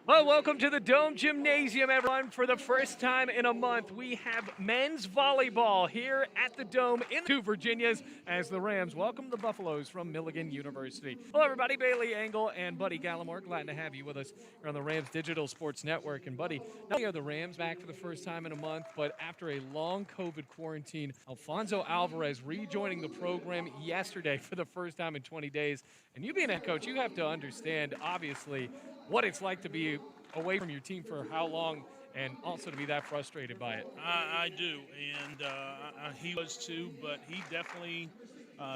Well, welcome to the Dome Gymnasium, everyone. For the first time in a month, we have men's volleyball here at the Dome in two Virginias as the Rams welcome the Buffaloes from Milligan University. Hello, everybody. Bailey Engel and Buddy Gallimore. Glad to have you with us here on the Rams Digital Sports Network. And, Buddy, not only are the Rams back for the first time in a month, but after a long COVID quarantine, Alfonso Alvarez rejoining the program yesterday for the first time in 20 days. And you being a head coach, you have to understand, obviously, what it's like to be away from your team for how long and also to be that frustrated by it. I do, and he was too, but he definitely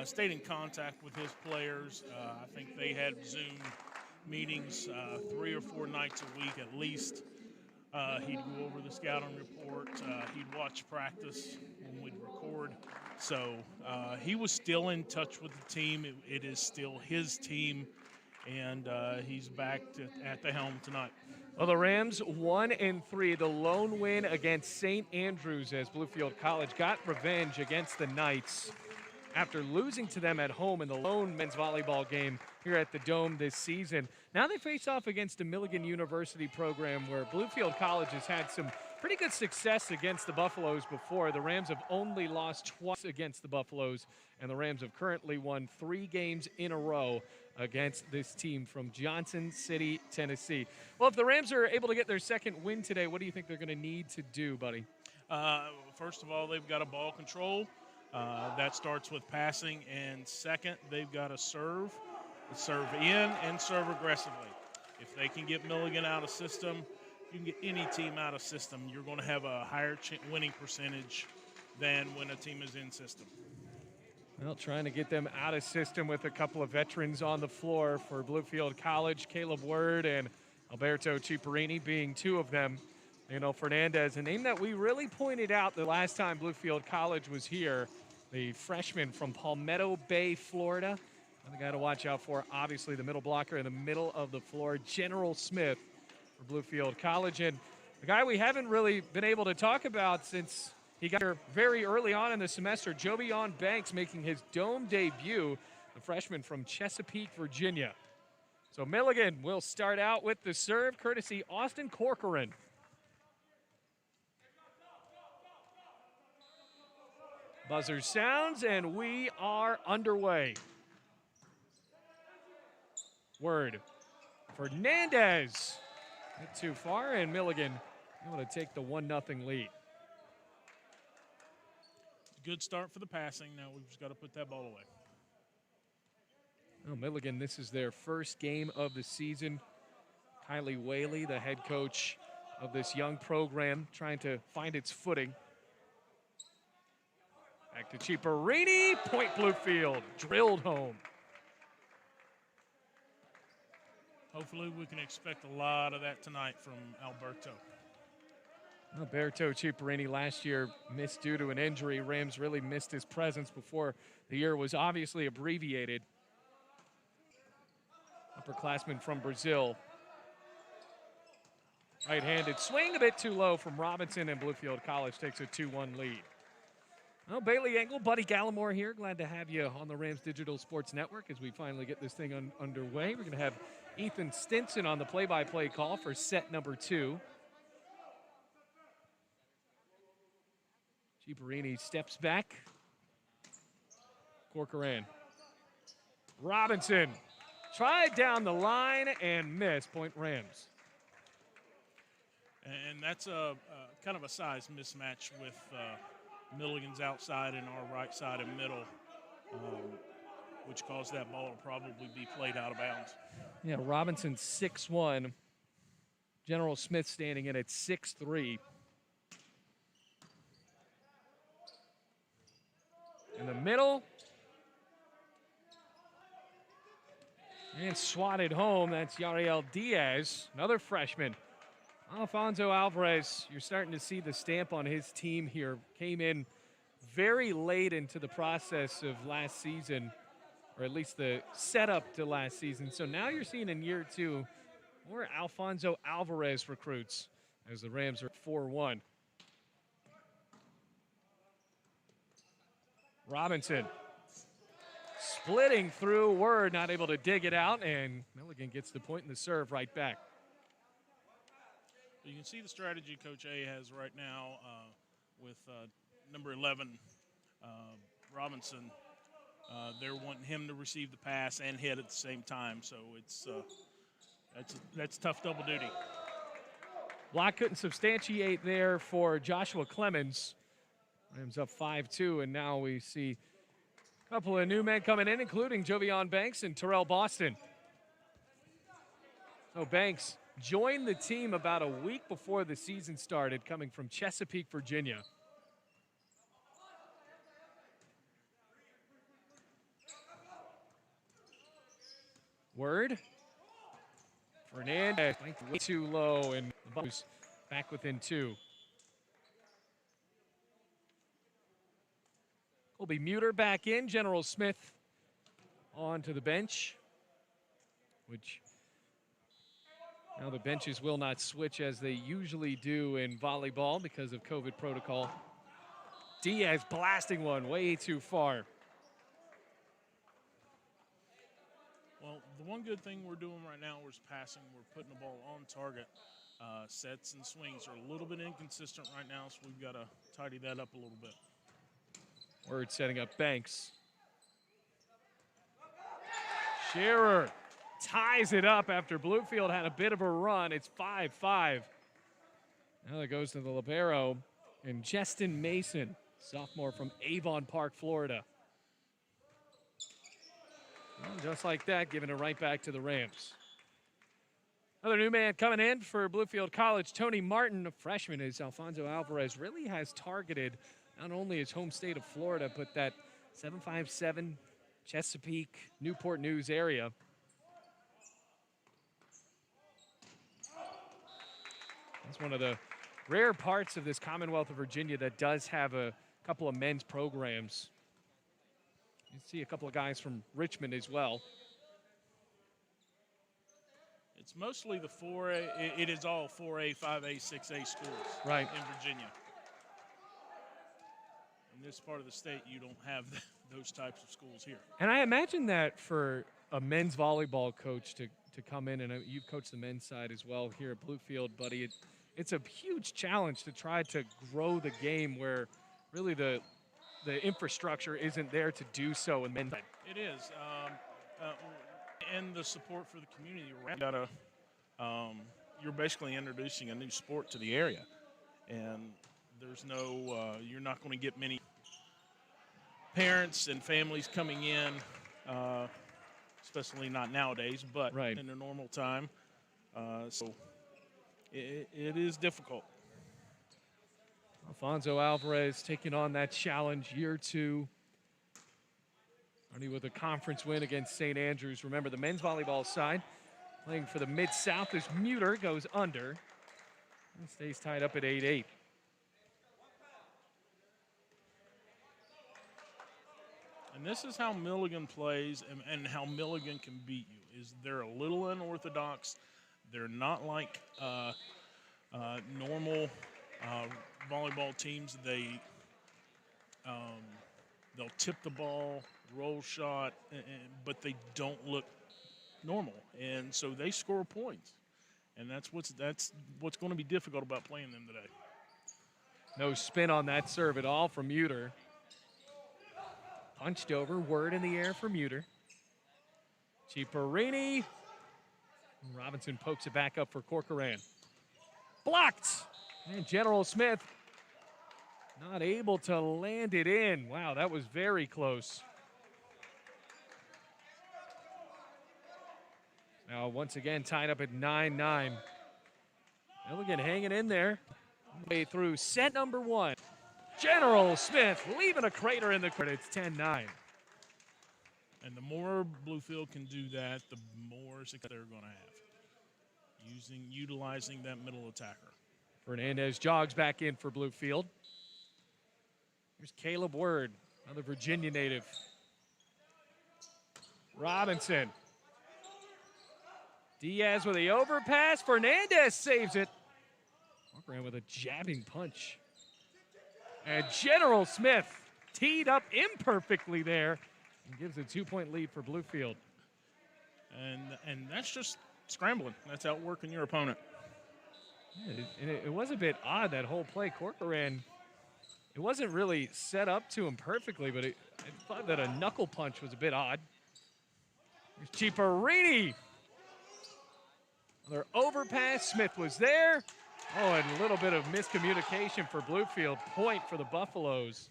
stayed in contact with his players. I think they had Zoom meetings 3 or 4 nights a week at least. He'd go over the scouting report. He'd watch practice when we'd record. So he was still in touch with the team. It is still his team, and he's back at the helm tonight. Well, the Rams 1-3, the lone win against St. Andrews as Bluefield College got revenge against the Knights after losing to them at home in the lone men's volleyball game here at the Dome this season. Now they face off against a Milligan University program where Bluefield College has had some pretty good success against the Buffaloes before. The Rams have only lost twice against the Buffaloes, and the Rams have currently won 3 games in a row against this team from Johnson City, Tennessee. Well, if the Rams are able to get their second win today, what do you think they're going to need to do, buddy? First of all, they've got a ball control. That starts with passing. And second, they've got to serve in and serve aggressively. If they can get Milligan out of system, you can get any team out of system. You're going to have a higher winning percentage than when a team is in system. Well, trying to get them out of system with a couple of veterans on the floor for Bluefield College, Caleb Word and Alberto Ciparini being 2 of them. Fernandez, a name that we really pointed out the last time Bluefield College was here, the freshman from Palmetto Bay, Florida. Another guy to watch out for, obviously the middle blocker in the middle of the floor, General Smith for Bluefield College. And the guy we haven't really been able to talk about since he got here very early on in the semester, Jovion Banks making his Dome debut, the freshman from Chesapeake, Virginia. So Milligan will start out with the serve, courtesy Austin Corcoran. Buzzer sounds, and we are underway. Word. Fernandez. Not too far, and Milligan able to take the 1-0 lead. Good start for the passing. Now we've just got to put that ball away. Well, Milligan, this is their first game of the season. Kylie Whaley, the head coach of this young program, trying to find its footing. Back to Ciparini, point Bluefield, drilled home. Hopefully we can expect a lot of that tonight from Alberto. Alberto Ciparini last year missed due to an injury. Rams really missed his presence before the year was obviously abbreviated. Upperclassman from Brazil. Right-handed swing a bit too low from Robinson, and Bluefield College takes a 2-1 lead. Well, Bailey Engel, Buddy Gallimore here. Glad to have you on the Rams Digital Sports Network as we finally get this thing underway. We're going to have Ethan Stinson on the play-by-play call for set number 2. Ciparini steps back. Corcoran. Robinson tried down the line and missed. Point Rams. And that's a kind of a size mismatch with Milligan's outside and our right side and middle, which caused that ball to probably be played out of bounds. Yeah, Robinson 6'1". General Smith standing in at 6'3". In the middle. And swatted home. That's Yariel Diaz, another freshman. Alfonso Alvarez, you're starting to see the stamp on his team here. Came in very late into the process of last season, or at least the setup to last season. So now you're seeing in year 2 more Alfonso Alvarez recruits as the Rams are 4-1. Robinson splitting through Word, not able to dig it out, and Milligan gets the point in the serve right back. You can see the strategy Coach A has right now with number 11, Robinson. They're wanting him to receive the pass and hit at the same time, so that's tough double duty. Block couldn't substantiate there for Joshua Clemens. Rams up 5-2, and now we see a couple of new men coming in, including Jovion Banks and Terrell Boston. So Banks joined the team about a week before the season started, coming from Chesapeake, Virginia. Word. Fernandez way too low, and the Bucks back within 2. Colby Muter back in. General Smith onto the bench, which now the benches will not switch as they usually do in volleyball because of COVID protocol. Diaz blasting one way too far. Well, the one good thing we're doing right now is passing. We're putting the ball on target. Sets and swings are a little bit inconsistent right now, so we've got to tidy that up a little bit. Word setting up Banks. Shearer ties it up after Bluefield had a bit of a run. It's 5-5. Now it goes to the libero and Justin Mason, sophomore from Avon Park, Florida. And just like that, giving it right back to the Rams. Another new man coming in for Bluefield College, Tony Martin, a freshman, as Alfonso Alvarez really has targeted not only his home state of Florida, but that 757 Chesapeake, Newport News area. That's one of the rare parts of this Commonwealth of Virginia that does have a couple of men's programs. You see a couple of guys from Richmond as well. It's mostly the 4A. It is all 4A, 5A, 6A schools right in Virginia. In this part of the state, you don't have those types of schools here. And I imagine that for a men's volleyball coach to come in, and you've coached the men's side as well here at Bluefield, buddy, it's a huge challenge to try to grow the game where really the infrastructure isn't there to do so in men's side. It is. And the support for the community. You're basically introducing a new sport to the area. And there's no, you're not going to get many parents and families coming in, especially not nowadays, but in a normal time. So it is difficult. Alfonso Alvarez taking on that challenge, year 2. Already with a conference win against St. Andrews. Remember, the men's volleyball side playing for the Mid-South as Muter goes under and stays tied up at 8-8. And this is how Milligan plays and how Milligan can beat you. Is they're a little unorthodox. They're not like normal volleyball teams. They'll tip the ball, roll shot, but they don't look normal, and so they score points. And that's what's going to be difficult about playing them today. No spin on that serve at all from Muter. Punched over, Word in the air for Muter. Ciparini. Robinson pokes it back up for Corcoran. Blocked. And General Smith not able to land it in. Wow, that was very close. Now, once again, tied up at 9-9. Milligan hanging in there. Way through set number 1. General Smith leaving a crater in the credit. It's 10-9. And the more Bluefield can do that, the more success they're going to have. Utilizing that middle attacker. Fernandez jogs back in for Bluefield. Here's Caleb Word, another Virginia native. Robinson. Diaz with the overpass. Fernandez saves it. Walker with a jabbing punch. And General Smith teed up imperfectly there and gives a 2-point lead for Bluefield. And that's just scrambling. That's outworking your opponent. And it was a bit odd, that whole play. Corcoran, it wasn't really set up to him perfectly, but I thought that a knuckle punch was a bit odd. Here's Ciparini. Another overpass. Smith was there. Oh, and a little bit of miscommunication for Bluefield. Point for the Buffaloes.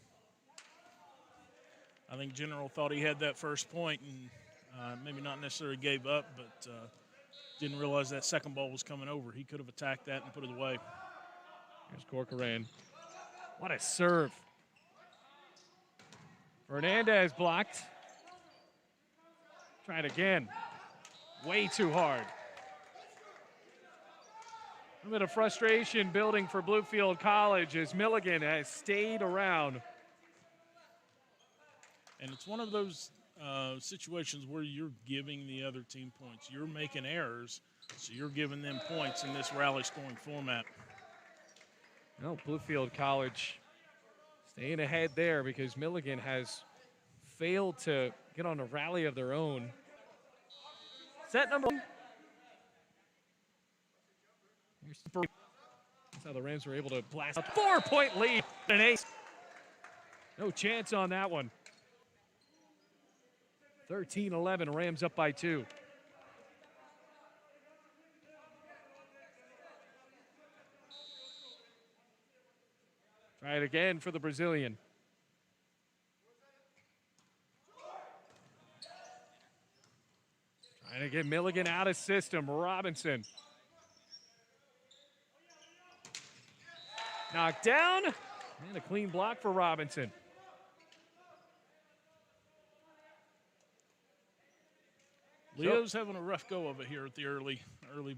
I think General thought he had that first point and maybe not necessarily gave up, but didn't realize that second ball was coming over. He could have attacked that and put it away. Here's Corcoran. What a serve. Fernandez blocked. Try it again. Way too hard. A bit of frustration building for Bluefield College as Milligan has stayed around. And it's one of those situations where you're giving the other team points. You're making errors, so you're giving them points in this rally scoring format. No, Bluefield College staying ahead there because Milligan has failed to get on a rally of their own. Set number one. That's how the Rams were able to blast a 4-point lead. An ace. No chance on that one. 13-11, Rams up by 2. Try it again for the Brazilian. Trying to get Milligan out of system. Robinson. Knocked down. And a clean block for Robinson. Leo's having a rough go of it here at the early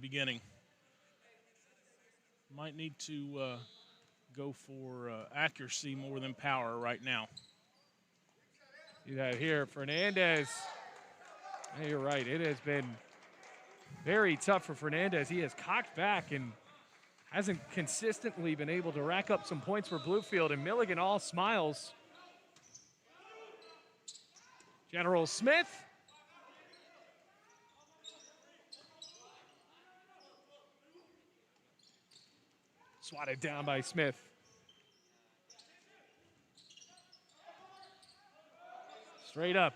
beginning. Might need to go for accuracy more than power right now. See that here, Fernandez. Yeah, you're right. It has been very tough for Fernandez. He has cocked back and hasn't consistently been able to rack up some points for Bluefield, and Milligan all smiles. General Smith. Swatted down by Smith. Straight up.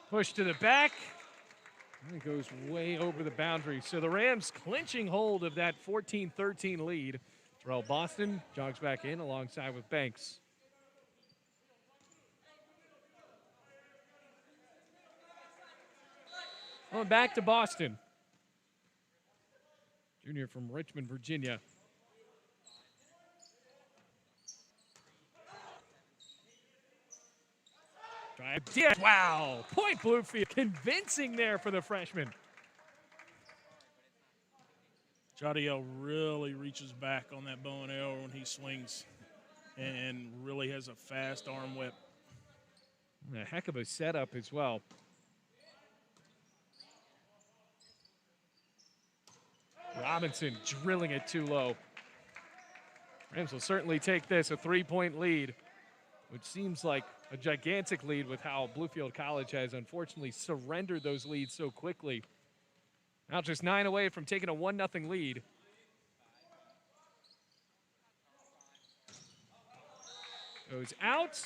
Push to the back. And it goes way over the boundary. So the Rams clinching hold of that 14-13 lead. Terrell Boston jogs back in alongside with Banks. Going back to Boston. Junior from Richmond, Virginia. Drive. Wow. Point Bluefield. Convincing there for the freshman. Jadiel really reaches back on that bow and arrow when he swings and really has a fast arm whip. A heck of a setup as well. Robinson drilling it too low. Rams will certainly take this, a 3-point lead, which seems like a gigantic lead with how Bluefield College has unfortunately surrendered those leads so quickly. Now just 9 away from taking a 1-0 lead. Goes out.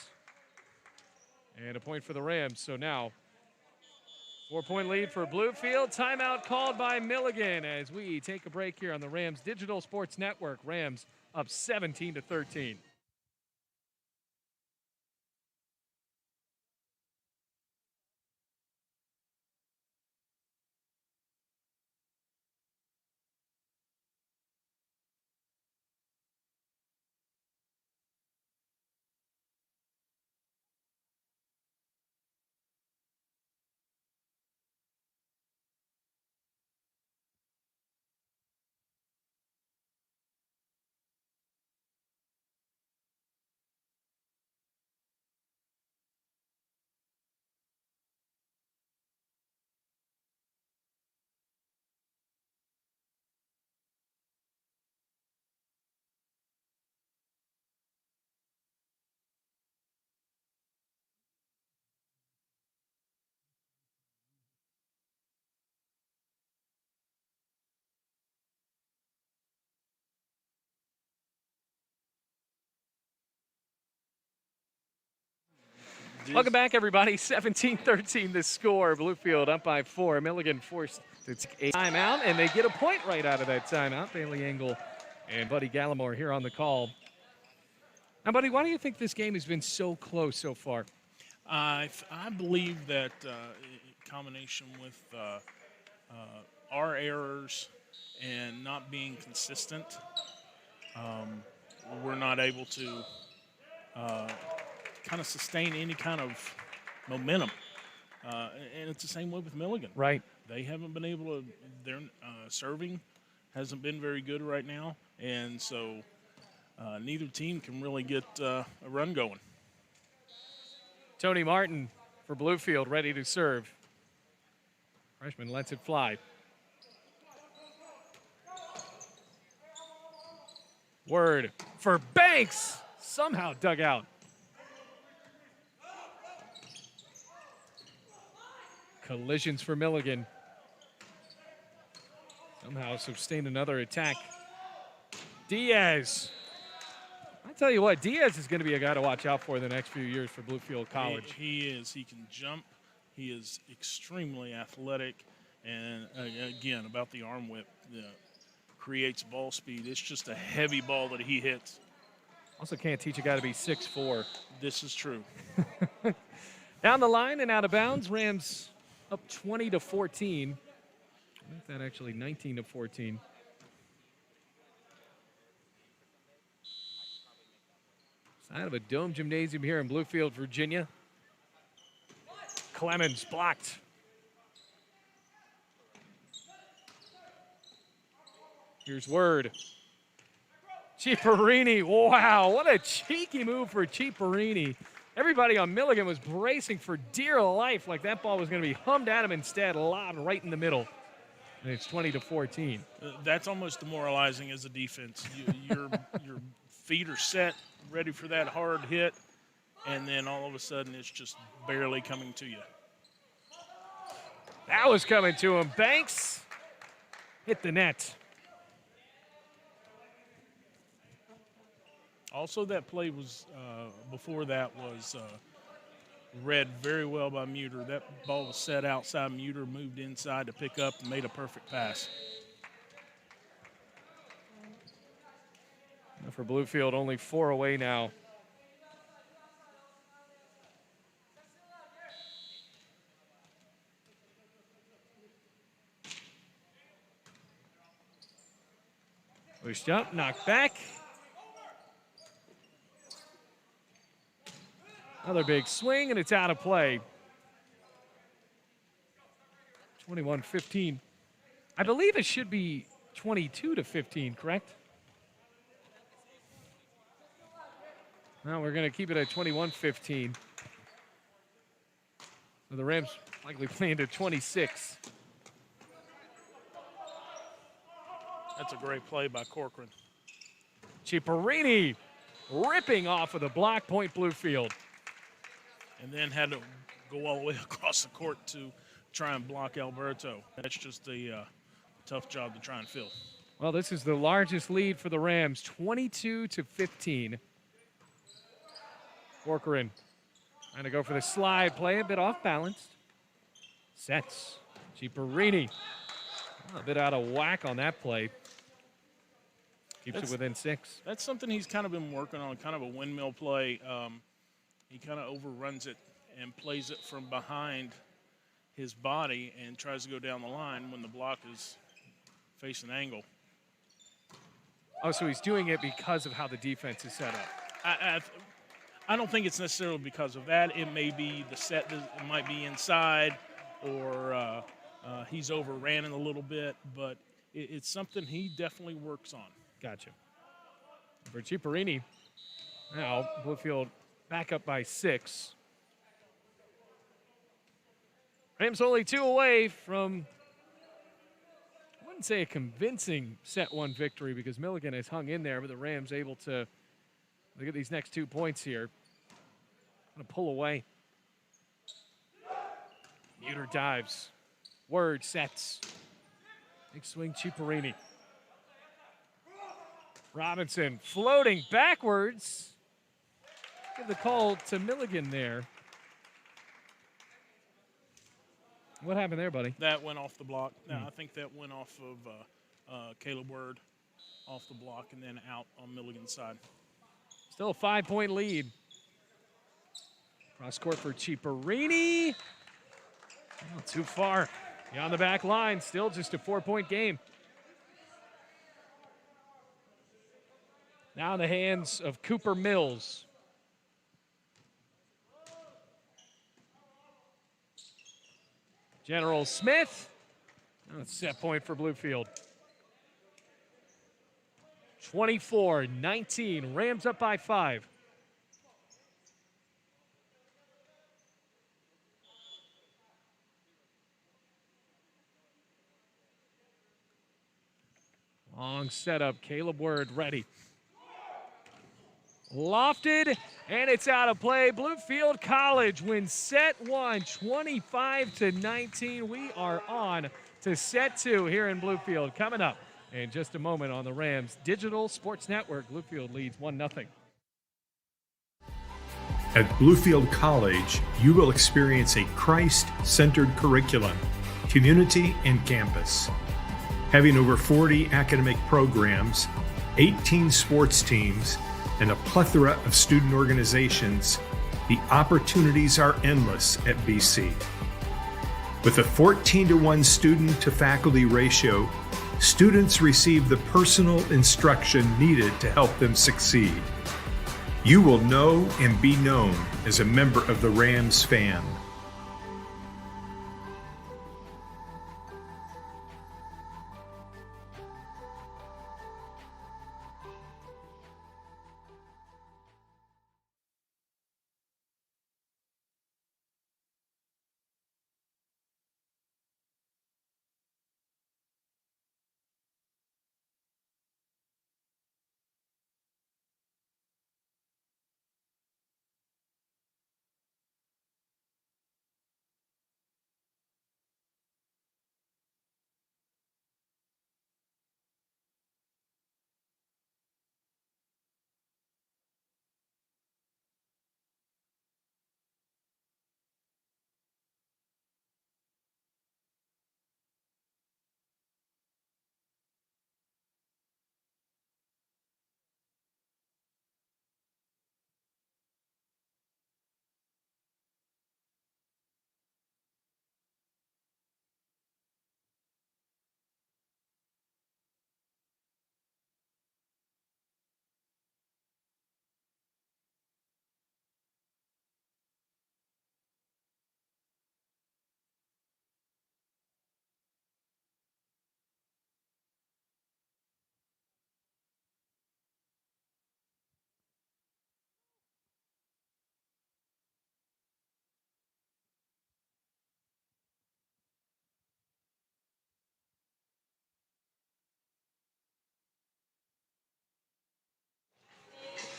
And a point for the Rams. So now 4-point lead for Bluefield. Timeout called by Milligan as we take a break here on the Rams Digital Sports Network. Rams up 17-13. Welcome back, everybody. 17-13 the score. Bluefield up by 4. Milligan forced to take a timeout, and they get a point right out of that timeout. Bailey Engel and Buddy Gallimore here on the call. Now, Buddy, why do you think this game has been so close so far? I believe that in combination with our errors and not being consistent, we're not able to kind of sustain any kind of momentum. And it's the same way with Milligan. Right. They haven't been able to, their serving hasn't been very good right now. And so neither team can really get a run going. Tony Martin for Bluefield, ready to serve. Freshman lets it fly. Word for Banks, somehow dug out. Collisions for Milligan. Somehow sustained another attack. Diaz. I tell you what, Diaz is going to be a guy to watch out for the next few years for Bluefield College. He is. He can jump. He is extremely athletic. And, again, about the arm whip, creates ball speed. It's just a heavy ball that he hits. Also can't teach a guy to be 6'4". This is true. Down the line and out of bounds, Rams up 20-14. I think that actually 19-14. Side of a dome gymnasium here in Bluefield, Virginia. Clemens blocked. Here's Word. Ciparini, wow, what a cheeky move for Ciparini. Everybody on Milligan was bracing for dear life like that ball was going to be hummed at him instead, lobbed right in the middle. And it's 20-14. That's almost demoralizing as a defense. Your feet are set, ready for that hard hit, and then all of a sudden it's just barely coming to you. That was coming to him. Banks hit the net. Also, that play was before that was read very well by Muter. That ball was set outside. Muter moved inside to pick up and made a perfect pass. For Bluefield, only 4 away now. Pushed up, knocked back. Another big swing, and it's out of play. 21-15. I believe it should be 22-15, correct? No, we're going to keep it at 21-15. So the Rams likely playing to 26. That's a great play by Corcoran. Ciparini ripping off of the block, point Bluefield. And then had to go all the way across the court to try and block Alberto. That's just a tough job to try and fill. Well, this is the largest lead for the Rams, 22-15. Corcoran trying to go for the slide play, a bit off balance. Sets. Ciparini a bit out of whack on that play. Keeps it within 6. That's something he's kind of been working on, kind of a windmill play. He kind of overruns it and plays it from behind his body and tries to go down the line when the block is facing angle. Oh, so he's doing it because of how the defense is set up. I don't think it's necessarily because of that. It may be the set that might be inside, or he's overran it a little bit, but it's something he definitely works on. Gotcha. For Ciparini, now Bluefield back up by 6. Rams only 2 away from, I wouldn't say a convincing set 1 victory because Milligan has hung in there, but the Rams able to look at these next 2 points here. Going to pull away. Muter dives. Word sets. Big swing, Ciparini. Robinson floating backwards. Give the call to Milligan there. What happened there, buddy? That went off the block. No, I think that went off of Caleb Word off the block and then out on Milligan's side. Still a 5-point lead. Cross court for Ciparini. Not too far. Beyond the back line, still just a 4-point game. Now in the hands of Cooper Mills. General Smith. Now it's set point for Bluefield. 24-19. Rams up by 5. Long setup. Caleb Word ready. Lofted, and it's out of play. Bluefield College wins set 1, 25-19. We are on to set 2 here in Bluefield. Coming up in just a moment on the Rams Digital Sports Network. Bluefield leads 1-0. At Bluefield College, you will experience a Christ-centered curriculum, community, and campus. Having over 40 academic programs, 18 sports teams, and a plethora of student organizations, the opportunities are endless at BC. With a 14-to-1 student-to-faculty ratio, students receive the personal instruction needed to help them succeed. You will know and be known as a member of the Rams fan.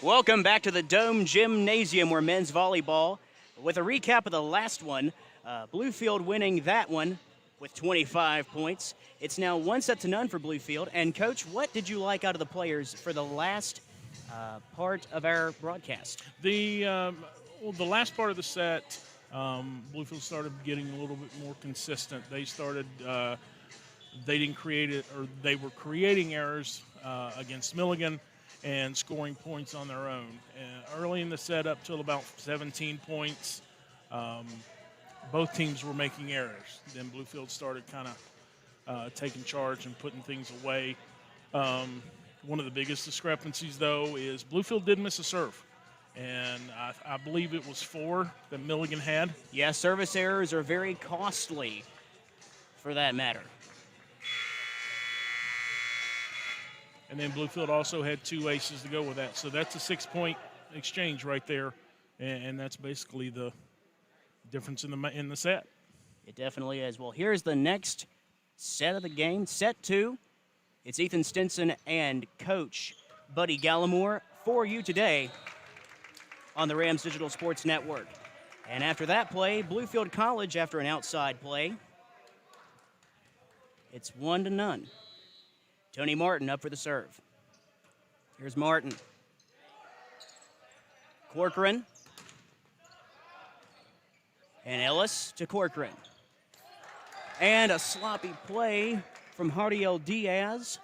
Welcome back to the Dome Gymnasium where men's volleyball, with a recap of the last one, Bluefield winning that one with 25 points. It's now 1-0 for Bluefield. And Coach, what did you like out of the players for the last part of our broadcast? The last part of the set, Bluefield started getting a little bit more consistent. They started, they didn't create it, or they were creating errors against Milligan and scoring points on their own. Early in the set, up till about 17 points, both teams were making errors. Then Bluefield started kind of taking charge and putting things away. One of the biggest discrepancies, though, is Bluefield did miss a serve. And I believe it was 4 that Milligan had. Yeah, service errors are very costly for that matter. And then Bluefield also had 2 aces to go with that. So that's a 6-point exchange right there. And that's basically the difference in the set. It definitely is. Well, here's the next set of the game, set 2. It's Ethan Stinson and Coach Buddy Gallimore for you today on the Rams Digital Sports Network. And after that play, Bluefield College, after an outside play, it's 1-0. Tony Martin up for the serve. Here's Martin. Corcoran. And Ellis to Corcoran. And a sloppy play from Hardiel Diaz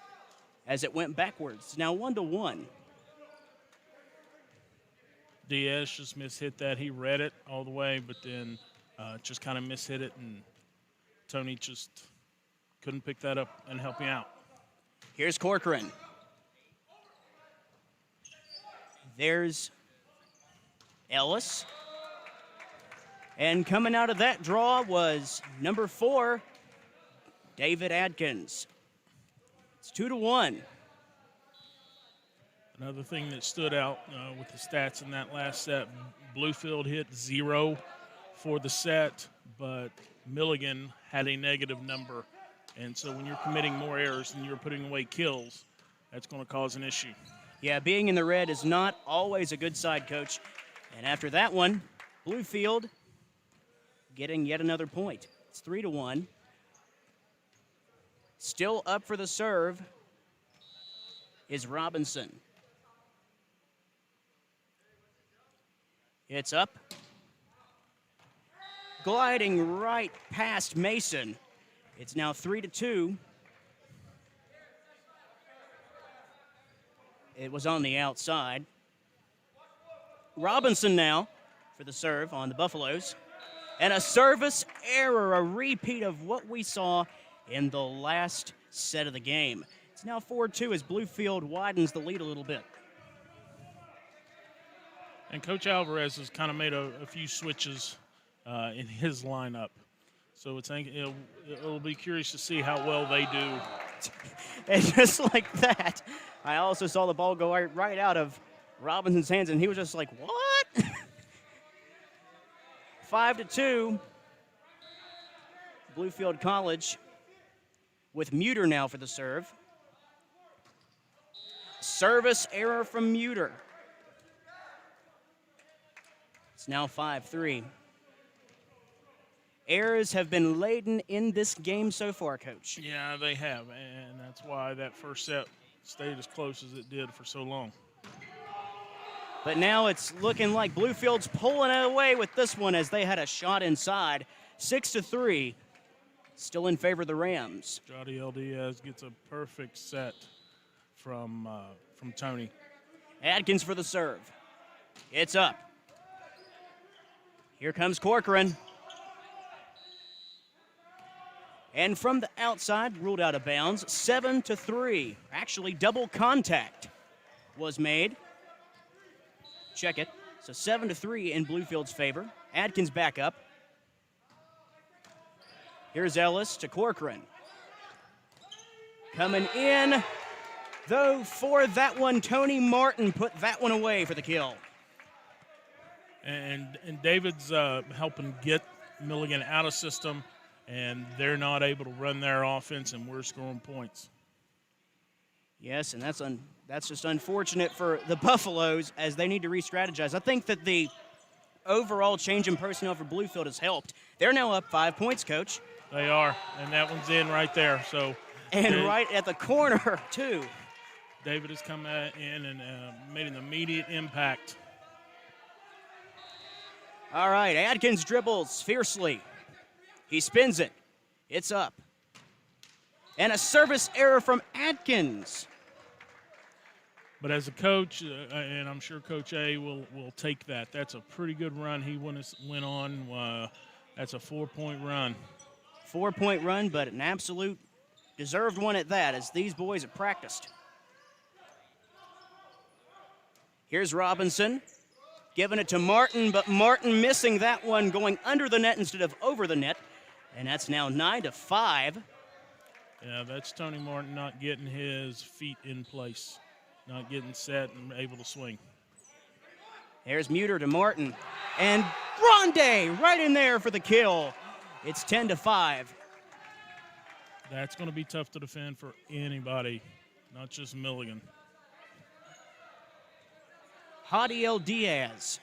as it went backwards. Now 1-1. Diaz just mishit that. He read it all the way, but then just kind of mishit it, and Tony just couldn't pick that up and help him out. Here's Corcoran. There's Ellis. And coming out of that draw was number 4, David Adkins. It's 2-1. Another thing that stood out with the stats in that last set, Bluefield hit 0 for the set, but Milligan had a negative number. And so when you're committing more errors than you're putting away kills, that's going to cause an issue. Yeah, being in the red is not always a good side, Coach. And after that one, Bluefield getting yet another point. It's 3-1. Still up for the serve is Robinson. It's up. Gliding right past Mason. It's now 3-2. It was on the outside. Robinson now for the serve on the Buffaloes. And a service error, a repeat of what we saw in the last set of the game. It's now 4-2 as Bluefield widens the lead a little bit. And Coach Alvarez has kind of made a few switches in his lineup. So it'll be curious to see how well they do. And just like that, I also saw the ball go right out of Robinson's hands, and he was just like, what? 5-2. Bluefield College with Muter now for the serve. Service error from Muter. It's now 5-3. Errors have been laden in this game so far, Coach. Yeah, they have, and that's why that first set stayed as close as it did for so long. But now it's looking like Bluefield's pulling it away with this one as they had a shot inside. 6-3, still in favor of the Rams. Jadiel Diaz gets a perfect set from Tony. Adkins for the serve. It's up. Here comes Corcoran. And from the outside, ruled out of bounds, 7-3. Actually, double contact was made. Check it. So 7-3 in Bluefield's favor. Adkins back up. Here's Ellis to Corcoran. Coming in, though, for that one, Tony Martin put that one away for the kill. And David's helping get Milligan out of system, and they're not able to run their offense, and we're scoring points. Yes, and that's just unfortunate for the Buffaloes as they need to re-strategize. I think that the overall change in personnel for Bluefield has helped. They're now up 5 points, Coach. They are, and that one's in right there. And right at the corner, too. David has come in and made an immediate impact. All right, Adkins dribbles fiercely. He spins it. It's up. And a service error from Adkins. But as a coach, and I'm sure Coach A will take that. That's a pretty good run he went on. That's a 4-point run. 4-point run, but an absolute deserved one at that, as these boys have practiced. Here's Robinson, giving it to Martin, but Martin missing that one, going under the net instead of over the net. And that's now 9-5. Yeah, that's Tony Martin not getting his feet in place, not getting set and able to swing. There's Muter to Martin. And Grande right in there for the kill. It's 10-5. That's going to be tough to defend for anybody, not just Milligan. Hadiel Diaz.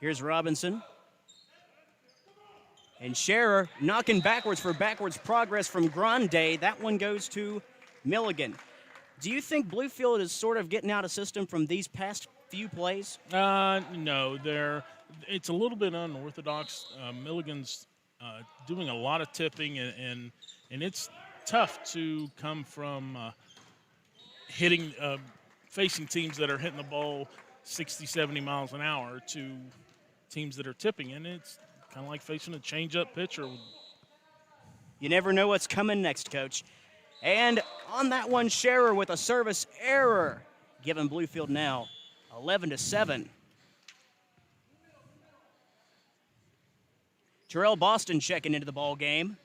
Here's Robinson. And Scherer knocking backwards for backwards progress from Grande. That one goes to Milligan. Do you think Bluefield is sort of getting out of system from these past few plays? No, it's a little bit unorthodox. Milligan's doing a lot of tipping, and it's tough to come from hitting, facing teams that are hitting the ball 60, 70 miles an hour to teams that are tipping, and it's kind of like facing a change-up pitcher. You never know what's coming next, Coach. And on that one, Scherer with a service error, giving Bluefield now 11-7. Terrell Boston checking into the ball game.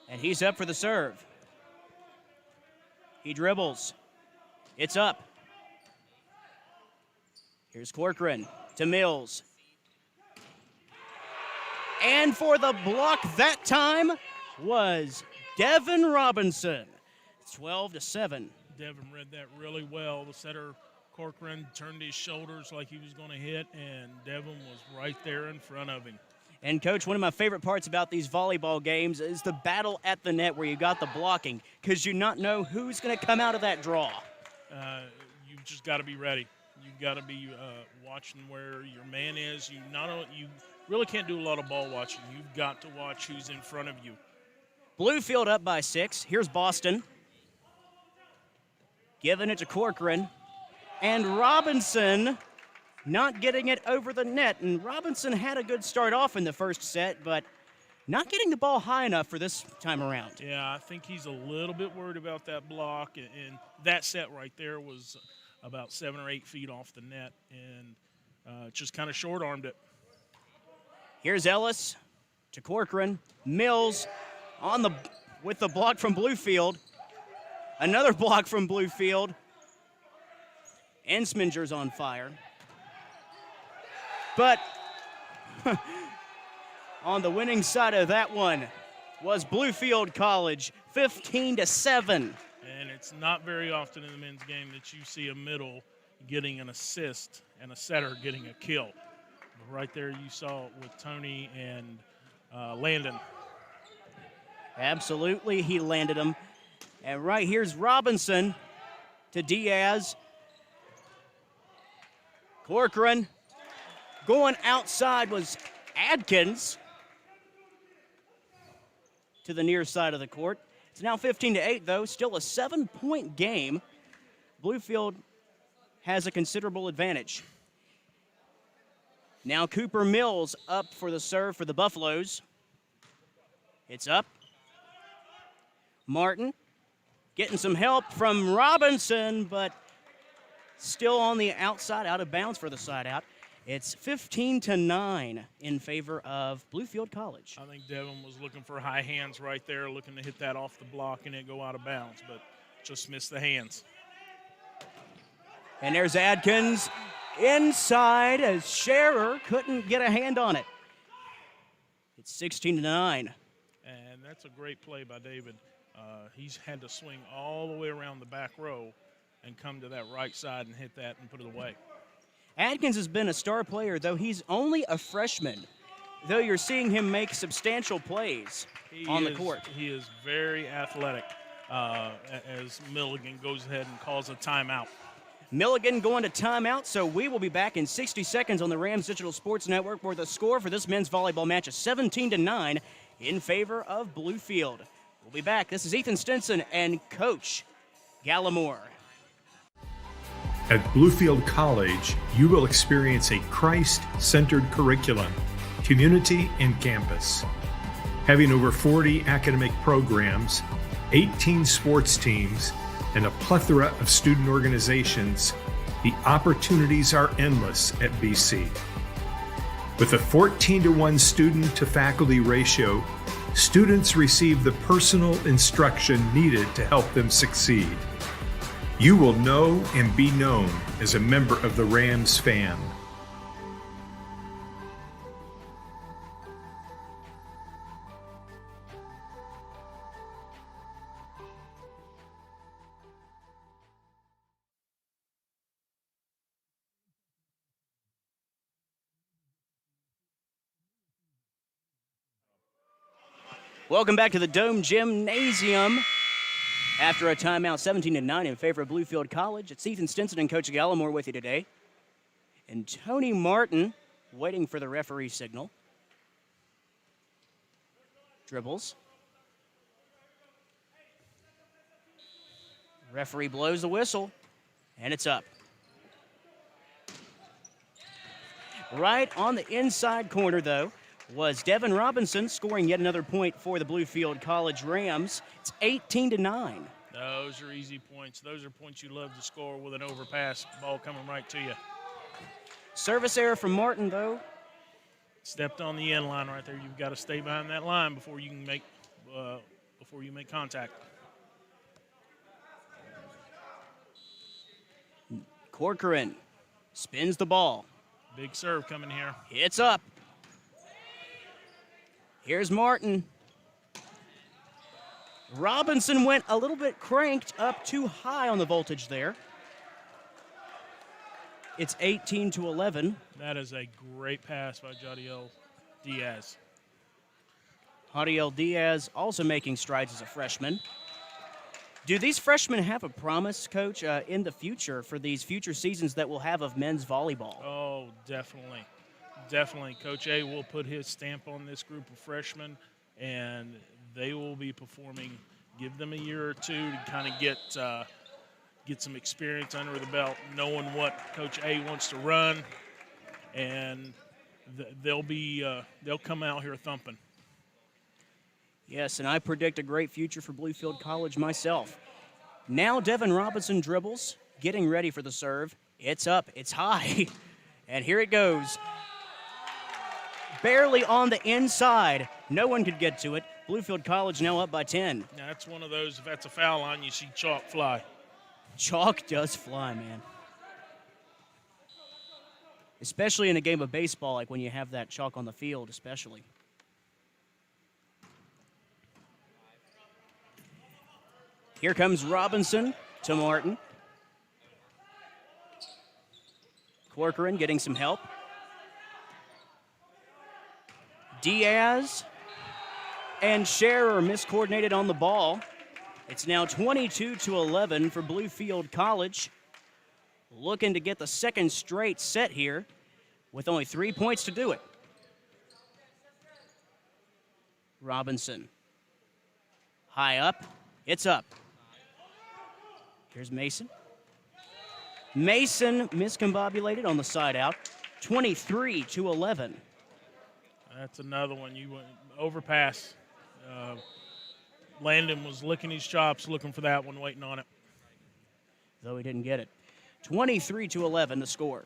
And he's up for the serve. He dribbles. It's up. Here's Corcoran to Mills. And for the block that time was Devin Robinson. 12-7. Devin read that really well. The setter, Corcoran, turned his shoulders like he was going to hit, and Devin was right there in front of him. And, Coach, one of my favorite parts about these volleyball games is the battle at the net where you got the blocking, because you not know who's going to come out of that draw. You've just got to be ready. You've got to be watching where your man is. You really can't do a lot of ball watching. You've got to watch who's in front of you. Bluefield up by 6. Here's Boston. Giving it to Corcoran. And Robinson not getting it over the net. And Robinson had a good start off in the first set, but not getting the ball high enough for this time around. Yeah, I think he's a little bit worried about that block. And that set right there was about 7 or 8 feet off the net, and just kind of short-armed it. Here's Ellis to Corcoran. Mills with the block from Bluefield. Another block from Bluefield. Ensminger's on fire. But on the winning side of that one was Bluefield College, 15-7. And it's not very often in the men's game that you see a middle getting an assist and a setter getting a kill. But right there you saw it with Tony and Landon. Absolutely, he landed him. And right here's Robinson to Diaz. Corcoran. Going outside was Adkins to the near side of the court. It's now 15-8, though. Still a 7-point game. Bluefield has a considerable advantage. Now Cooper Mills up for the serve for the Buffaloes. It's up. Martin getting some help from Robinson, but still on the outside, out of bounds for the side out. It's 15-9 in favor of Bluefield College. I think Devin was looking for high hands right there, looking to hit that off the block and it go out of bounds, but just missed the hands. And there's Adkins inside as Scherer couldn't get a hand on it. It's 16-9. And that's a great play by David. He's had to swing all the way around the back row and come to that right side and hit that and put it away. Adkins has been a star player, though he's only a freshman, though you're seeing him make substantial plays on the court. He is very athletic as Milligan goes ahead and calls a timeout. Milligan going to timeout, so we will be back in 60 seconds on the Rams Digital Sports Network, where the score for this men's volleyball match is 17-9 in favor of Bluefield. We'll be back. This is Ethan Stinson and Coach Gallimore. At Bluefield College, you will experience a Christ-centered curriculum, community, and campus. Having over 40 academic programs, 18 sports teams, and a plethora of student organizations, the opportunities are endless at BC. With a 14-to-1 student-to-faculty ratio, students receive the personal instruction needed to help them succeed. You will know and be known as a member of the Rams fam. Welcome back to the Dome Gymnasium. After a timeout, 17-9 in favor of Bluefield College. It's Ethan Stinson and Coach Gallimore with you today. And Tony Martin waiting for the referee signal. Dribbles. Referee blows the whistle, and it's up. Right on the inside corner, though, was Devin Robinson scoring yet another point for the Bluefield College Rams. It's 18-9. Those are easy points. Those are points you love to score with an overpass ball coming right to you. Service error from Martin, though. Stepped on the end line right there. You've got to stay behind that line before you can make contact. Corcoran spins the ball. Big serve coming here. It's up. Here's Martin. Robinson went a little bit cranked up too high on the voltage there. It's 18-11. That is a great pass by Jadiel Diaz. Jadiel Diaz also making strides as a freshman. Do these freshmen have a promise, Coach, in the future for these future seasons that we'll have of men's volleyball? Oh, definitely. Definitely. Coach A will put his stamp on this group of freshmen, and they will be performing. Give them a year or two to kind of get some experience under the belt, knowing what Coach A wants to run, and they'll come out here thumping. Yes, and I predict a great future for Bluefield College myself. Now Devin Robinson dribbles, getting ready for the serve. It's up, it's high, and here it goes. Barely on the inside. No one could get to it. Bluefield College now up by 10. Now, that's one of those, if that's a foul line, you see chalk fly. Chalk does fly, man. Especially in a game of baseball, like when you have that chalk on the field, especially. Here comes Robinson to Martin. Corcoran getting some help. Diaz and Scherer miscoordinated on the ball. It's now 22-11 for Bluefield College. Looking to get the second straight set here with only 3 points to do it. Robinson. High up. It's up. Here's Mason. Mason miscombobulated on the side out. 23-11. That's another one. You went overpass. Landon was licking his chops, looking for that one, waiting on it. Though he didn't get it. 23-11 the score.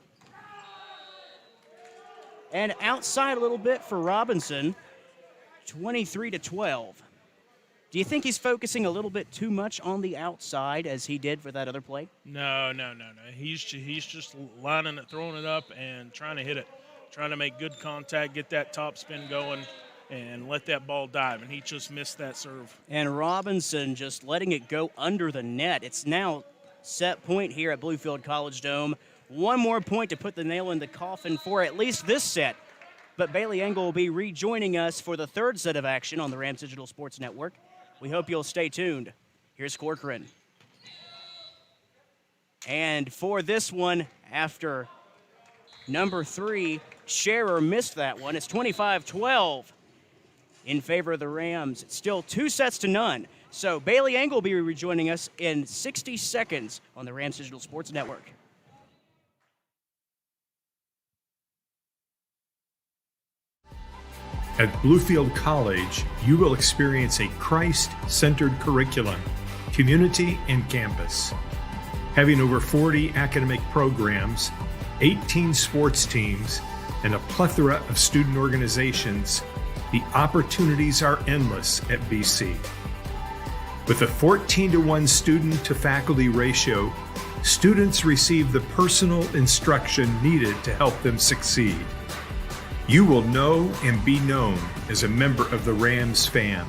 And outside a little bit for Robinson, 23-12. Do you think he's focusing a little bit too much on the outside as he did for that other play? No. He's just lining it, throwing it up, and trying to hit it. Trying to make good contact, get that top spin going, and let that ball dive, and he just missed that serve. And Robinson just letting it go under the net. It's now set point here at Bluefield College Dome. One more point to put the nail in the coffin for at least this set. But Bailey Engel will be rejoining us for the third set of action on the Rams Digital Sports Network. We hope you'll stay tuned. Here's Corcoran. And for this one, after number 3, Scherer missed that one. It's 25-12 in favor of the Rams. It's still 2-0. So Bailey Engel will be rejoining us in 60 seconds on the Rams Digital Sports Network. At Bluefield College, you will experience a Christ-centered curriculum, community, and campus. Having over 40 academic programs, 18 sports teams, and a plethora of student organizations, the opportunities are endless at BC. With a 14-to-1 student-to-faculty ratio, students receive the personal instruction needed to help them succeed. You will know and be known as a member of the Rams fam.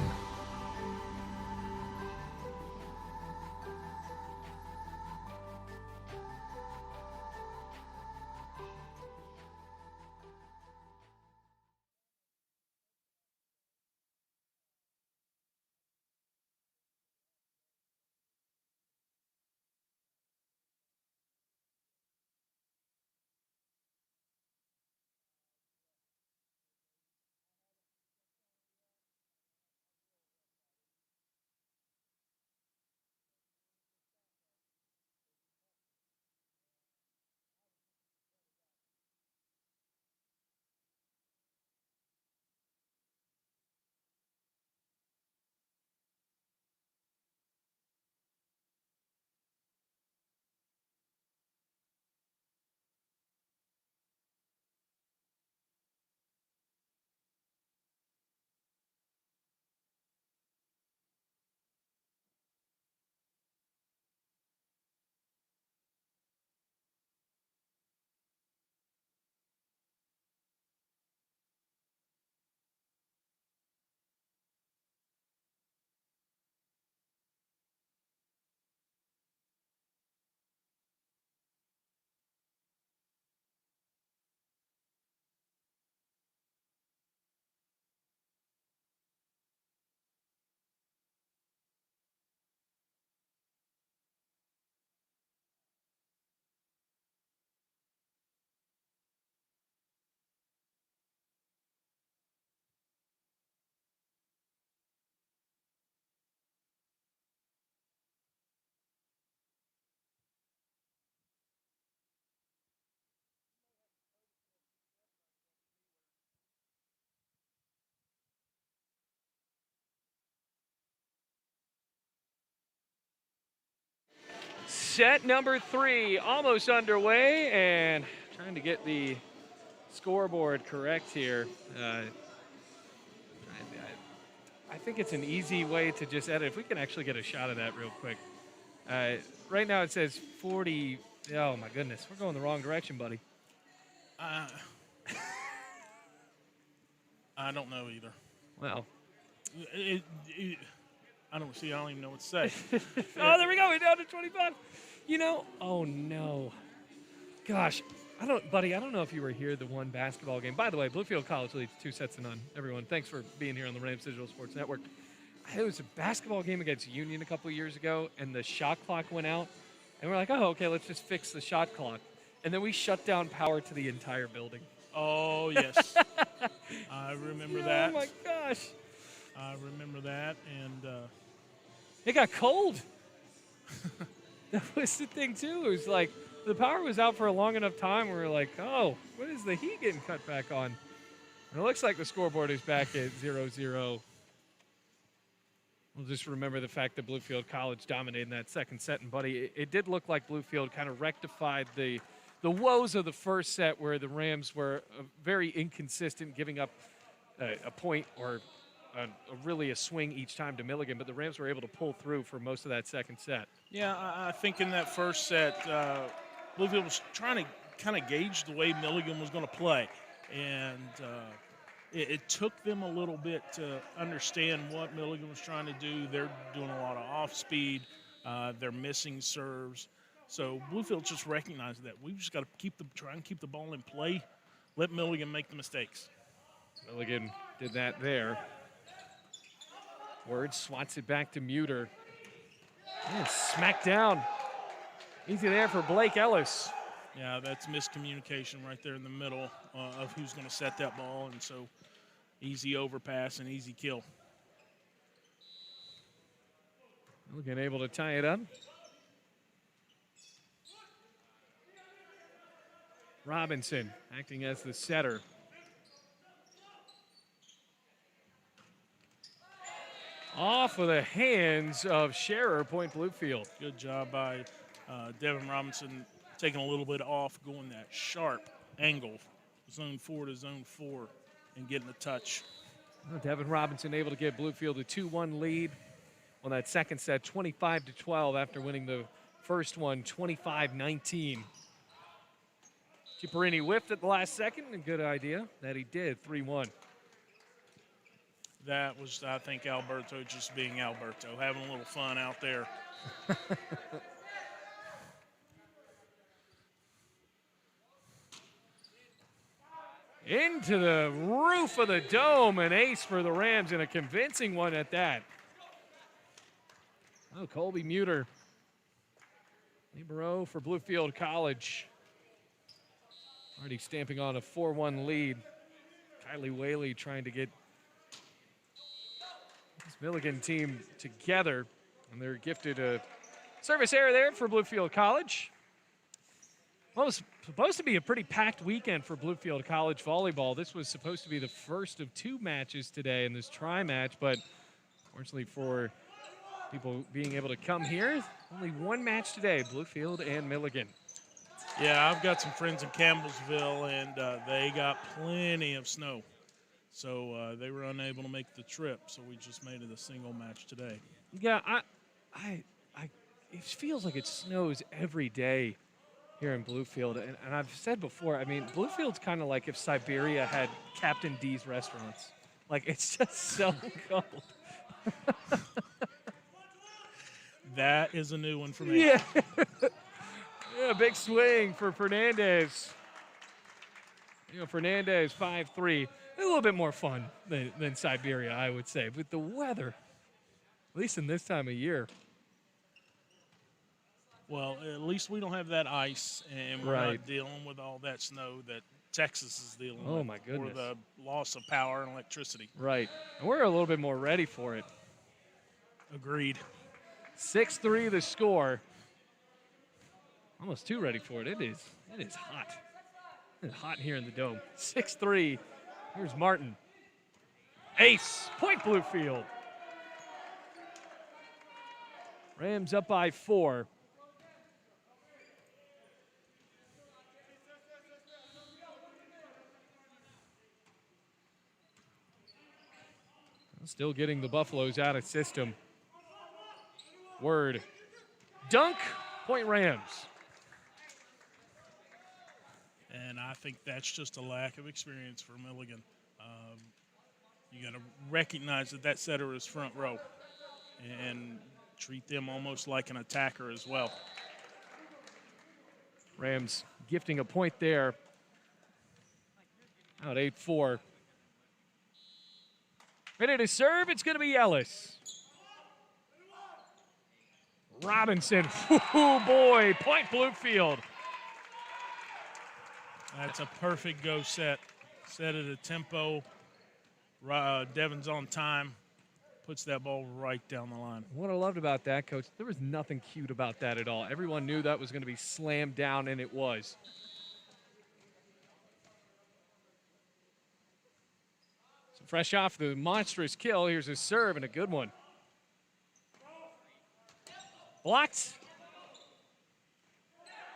Set number 3 almost underway, and trying to get the scoreboard correct here. I think it's an easy way to just edit. If we can actually get a shot of that real quick. Right now it says 40. Oh my goodness, we're going the wrong direction, buddy. I don't know either. Well, I don't see. I don't even know what to say. oh, there we go. We're down to 25. You know, oh no. Gosh, I don't know if you were here the one basketball game. By the way, Bluefield College leads 2-0. Everyone, thanks for being here on the Rams Digital Sports Network. It was a basketball game against Union a couple of years ago, and the shot clock went out. And we're like, oh, okay, let's just fix the shot clock. And then we shut down power to the entire building. Oh, yes. I remember that. Oh, my gosh. I remember that, and it got cold. That was the thing, too. It was like the power was out for a long enough time. We were like, oh, when is the heat getting cut back on? And it looks like the scoreboard is back at 0-0. We'll just remember the fact that Bluefield College dominated in that second set. And, buddy, it did look like Bluefield kind of rectified the woes of the first set where the Rams were very inconsistent, giving up a point or really a swing each time to Milligan. But the Rams were able to pull through for most of that second set. Yeah, I think in that first set, Bluefield was trying to kind of gauge the way Milligan was going to play. And it took them a little bit to understand what Milligan was trying to do. They're doing a lot of off-speed. They're missing serves. So Bluefield just recognized that. We've just got to try and keep the ball in play, let Milligan make the mistakes. Milligan did that there. Word swats it back to Muter. And smacked down. Easy there for Blake Ellis. Yeah, that's miscommunication right there in the middle of who's going to set that ball. And so easy overpass and easy kill. Milligan able to tie it up. Robinson acting as the setter. Off of the hands of Scherer, point Bluefield. Good job by Devin Robinson, taking a little bit off, going that sharp angle, zone 4 to zone 4, and getting a touch. Well, Devin Robinson able to give Bluefield a 2-1 lead on that second set, 25-12 after winning the first one, 25-19. Ciparini whiffed at the last second, a good idea that he did, 3-1. That was, I think, Alberto just being Alberto, having a little fun out there. Into the roof of the dome, an ace for the Rams, and a convincing one at that. Oh, Colby Muter. Libero for Bluefield College. Already stamping on a 4-1 lead. Kylie Whaley trying to get this Milligan team together, and they're gifted a service error there for Bluefield College. Well, it was supposed to be a pretty packed weekend for Bluefield College volleyball. This was supposed to be the first of 2 matches today in this tri-match, but fortunately for people being able to come here, only 1 match today, Bluefield and Milligan. Yeah, I've got some friends in Campbellsville, and they got plenty of snow. So they were unable to make the trip, so we just made it a single match today. Yeah, it feels like it snows every day here in Bluefield. And I've said before, I mean, Bluefield's kind of like if Siberia had Captain D's restaurants. Like, it's just so cold. That is a new one for me. Yeah. Yeah, big swing for Fernandez. You know, Fernandez, 5-3. A little bit more fun than Siberia, I would say. But the weather, at least in this time of year. Well, at least we don't have that ice, and we're not dealing with all that snow that Texas is dealing with. Oh, my goodness. Or the loss of power and electricity. Right. And we're a little bit more ready for it. Agreed. 6-3 the score. Almost too ready for it. It is hot. It's hot here in the dome. 6-3. Here's Martin. Ace. Point Bluefield. Rams up by 4. Still getting the Buffaloes out of system. Word. Dunk, point Rams. And I think that's just a lack of experience for Milligan. You got to recognize that setter is front row and treat them almost like an attacker as well. Rams gifting a point there. Out 8-4. Ready to serve, it's going to be Ellis. Robinson, oh boy, point Bluefield. That's a perfect go set. Set at a tempo. Devin's on time. Puts that ball right down the line. What I loved about that, Coach, there was nothing cute about that at all. Everyone knew that was going to be slammed down, and it was. So fresh off the monstrous kill, here's a serve and a good one. Blocked.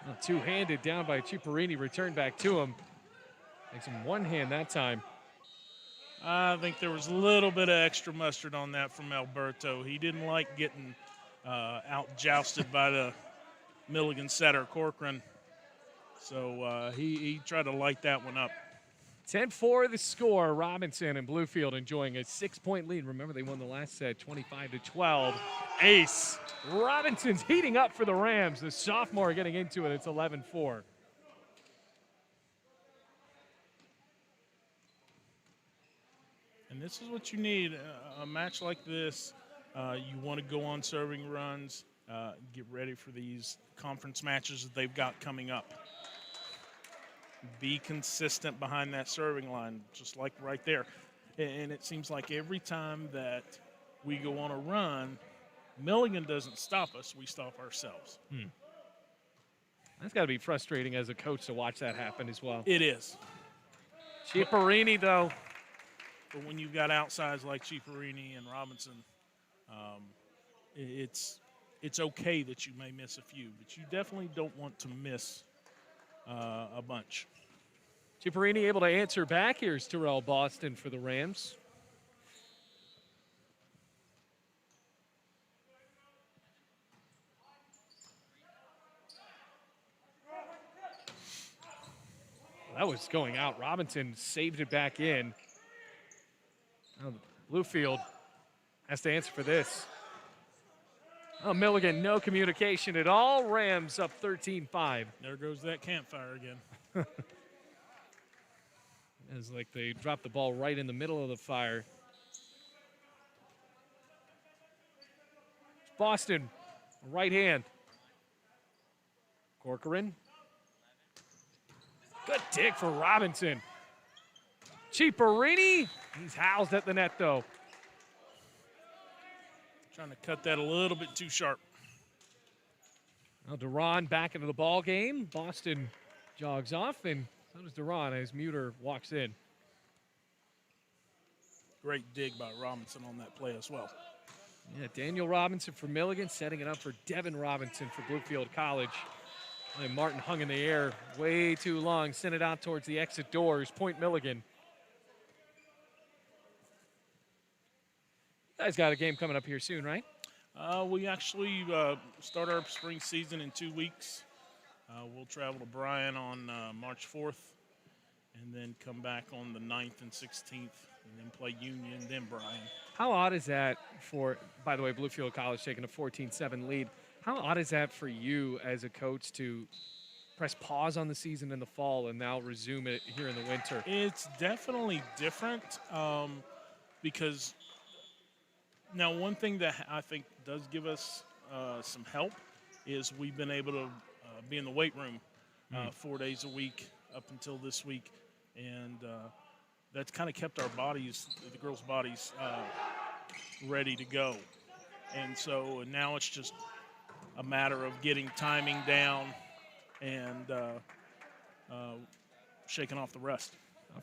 Well, two-handed down by Ciparini, returned back to him. Makes him one hand that time. I think there was a little bit of extra mustard on that from Alberto. He didn't like getting out-jousted by the Milligan setter, Corcoran. So he tried to light that one up. 10-4 the score. Robinson and Bluefield enjoying a 6-point lead. Remember, they won the last set 25-12. Ace. Robinson's heating up for the Rams. The sophomore getting into it. It's 11-4. And this is what you need. A match like this, you want to go on serving runs, get ready for these conference matches that they've got coming up. Be consistent behind that serving line, just like right there. And it seems like every time that we go on a run, Milligan doesn't stop us, we stop ourselves. That's got to be frustrating as a coach to watch that happen as well. It is. Ciparini, though. But when you've got outsides like Ciparini and Robinson, it's okay that you may miss a few, but you definitely don't want to miss a bunch. Ciparini able to answer back. Here's Terrell Boston for the Rams. That was going out. Robinson saved it back in. Now Bluefield has to answer for this. Oh, Milligan, no communication at all. Rams up 13-5. There goes that campfire again. It's like they dropped the ball right in the middle of the fire. Boston, right hand. Corcoran. Good dig for Robinson. Ciparini, he's housed at the net, though. Trying to cut that a little bit too sharp. Now Duran back into the ball game. Boston jogs off, and so does Duran as Muter walks in. Great dig by Robinson on that play as well. Yeah, Daniel Robinson for Milligan, setting it up for Devin Robinson for Bluefield College. And Martin hung in the air way too long, sent it out towards the exit doors. Point Milligan. You guys got a game coming up here soon, right? We actually start our spring season in 2 weeks. We'll travel to Bryan on March 4th and then come back on the 9th and 16th and then play Union, then Bryan. How odd is that for, by the way, Bluefield College taking a 14-7 lead. How odd is that for you as a coach to press pause on the season in the fall and now resume it here in the winter? It's definitely different because now one thing that I think does give us some help is we've been able to be in the weight room 4 days a week up until this week, and that's kind of kept our bodies, the girls' bodies, ready to go. And so now it's just a matter of getting timing down and shaking off the rust.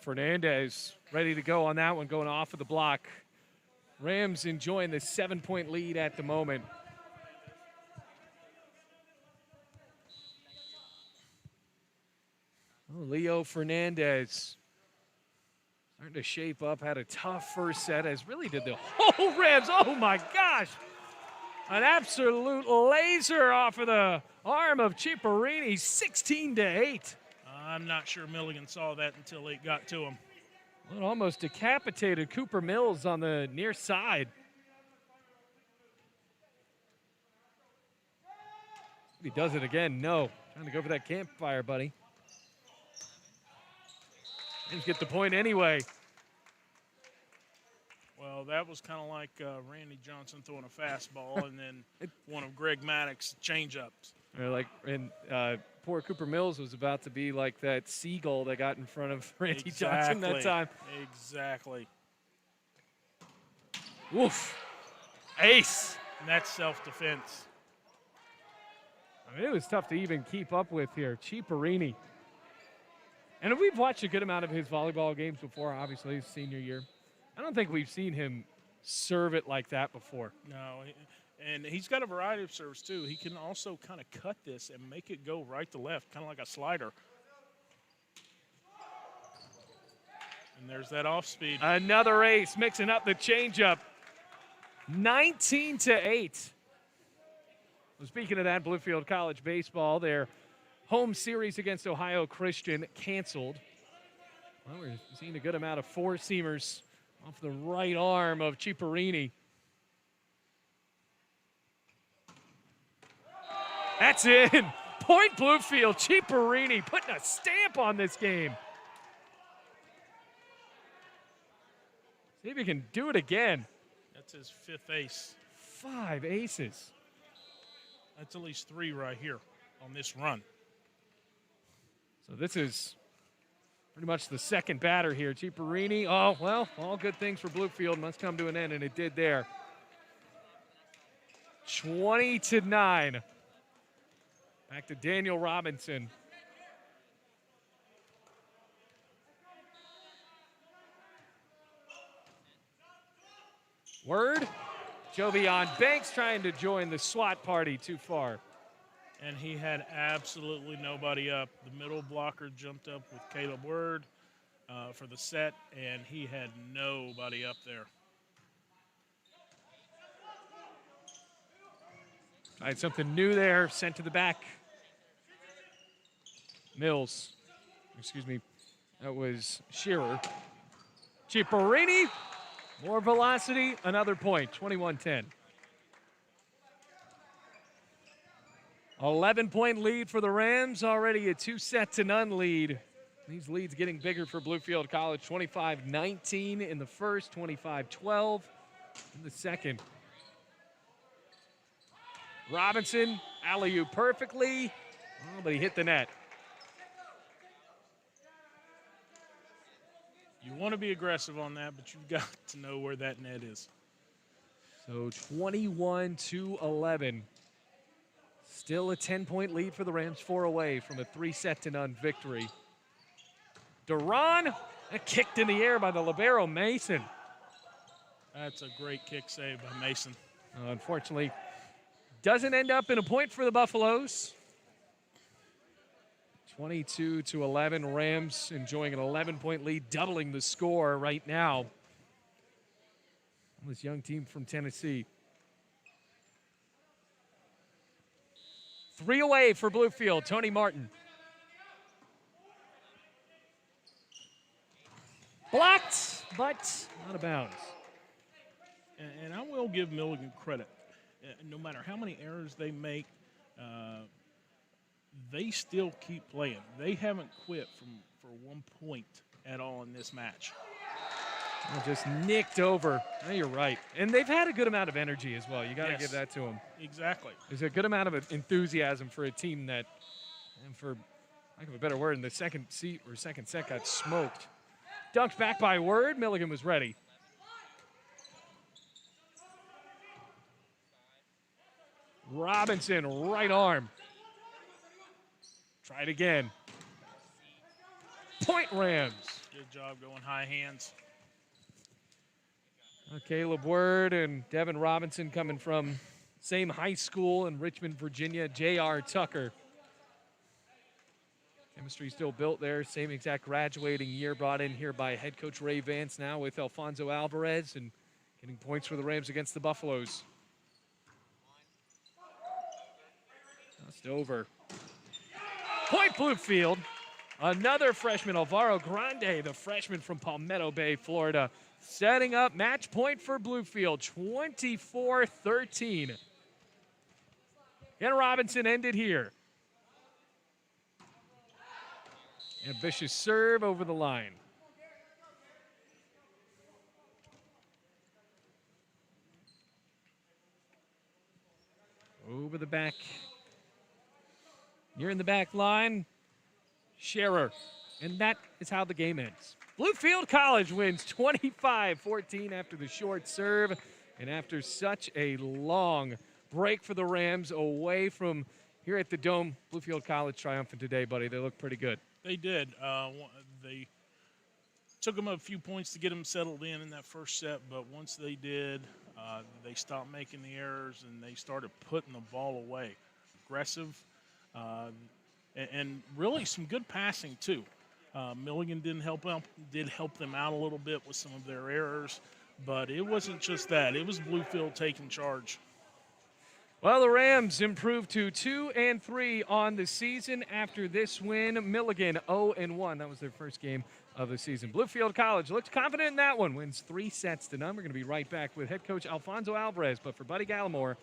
Fernandez ready to go on that one, going off of the block. Rams enjoying the 7-point lead at the moment. Oh, Leo Fernandez Starting to shape up, had a tough first set, as really did the whole Rams. Oh my gosh! An absolute laser off of the arm of Ciparini, 16-8. I'm not sure Milligan saw that until it got to him. It almost decapitated Cooper Mills on the near side. If he does it again, no. Trying to go for that campfire, buddy. Rams get the point anyway. Well, that was kind of like Randy Johnson throwing a fastball and then one of Greg Maddox's changeups. Poor Cooper Mills was about to be like that seagull that got in front of Randy Johnson that time. Exactly. Woof. Ace. And that's self-defense. I mean, it was tough to even keep up with here. Ciparini. And we've watched a good amount of his volleyball games before, obviously, his senior year. I don't think we've seen him serve it like that before. No, and he's got a variety of serves, too. He can also kind of cut this and make it go right to left, kind of like a slider. And there's that off speed. Another ace, mixing up the changeup. 19-8. Well, speaking of that, Bluefield College baseball, their home series against Ohio Christian canceled. Well, we're seeing a good amount of four-seamers off the right arm of Ciparini. That's in. Point Bluefield. Ciparini putting a stamp on this game. See if he can do it again. That's his 5th ace. 5 aces. That's at least 3 right here on this run. So this is pretty much the second batter here. Ciparini, oh, well, all good things for Bluefield must come to an end, and it did there. 20-9. Back to Daniel Robinson. Word. Jovion Banks trying to join the SWAT party too far. And he had absolutely nobody up. The middle blocker jumped up with Caleb Word for the set, and he had nobody up there. Tried something new there, sent to the back. Mills, excuse me, that was Shearer. Ciparini, more velocity, another point, 21-10. 11-point lead for the Rams, already a 2-0 lead. These leads getting bigger for Bluefield College, 25-19 in the first, 25-12 in the second. Robinson, alley-oop perfectly, oh, but he hit the net. You want to be aggressive on that, but you've got to know where that net is. So 21-11. Still a 10-point lead for the Rams, 4 away from a 3-0 victory. Duran, kicked in the air by the libero Mason. That's a great kick save by Mason. Unfortunately, doesn't end up in a point for the Buffaloes. 22-11, Rams enjoying an 11-point lead, doubling the score right now. This young team from Tennessee. 3 away for Bluefield, Tony Martin. Blocked, but out of bounds. And I will give Milligan credit. No matter how many errors they make, they still keep playing. They haven't quit for 1 point at all in this match. Just nicked over. No, you're right. And they've had a good amount of energy as well. You got to give that to them. Exactly. There's a good amount of enthusiasm for a team that, and for lack of a better word, in the second set got smoked. Dunked back by Word. Milligan was ready. Robinson, right arm. Try it again. Point Rams. Good job going high hands. Caleb Word and Devin Robinson coming from same high school in Richmond, Virginia, J.R. Tucker. Chemistry still built there. Same exact graduating year brought in here by head coach Ray Vance now with Alfonso Alvarez and getting points for the Rams against the Buffaloes. Just over. Point Bluefield. Another freshman, Alvaro Grande, the freshman from Palmetto Bay, Florida, setting up match point for Bluefield, 24-13. And Robinson ended here. Ambitious serve over the line. Over the back. Near in the back line. Scherer. And that is how the game ends. Bluefield College wins 25-14 after the short serve. And after such a long break for the Rams away from here at the Dome, Bluefield College triumphant today, buddy. They look pretty good. They did. They took them a few points to get them settled in that first set, but once they did, they stopped making the errors and they started putting the ball away. Aggressive, and really some good passing too. Milligan did help them out a little bit with some of their errors, but it wasn't just that. It was Bluefield taking charge. Well, the Rams improved to 2-3 on the season after this win. Milligan 0-1. That was their first game of the season. Bluefield College looked confident in that one. Wins 3-0. We're going to be right back with head coach Alfonso Alvarez. But for Buddy Gallimore,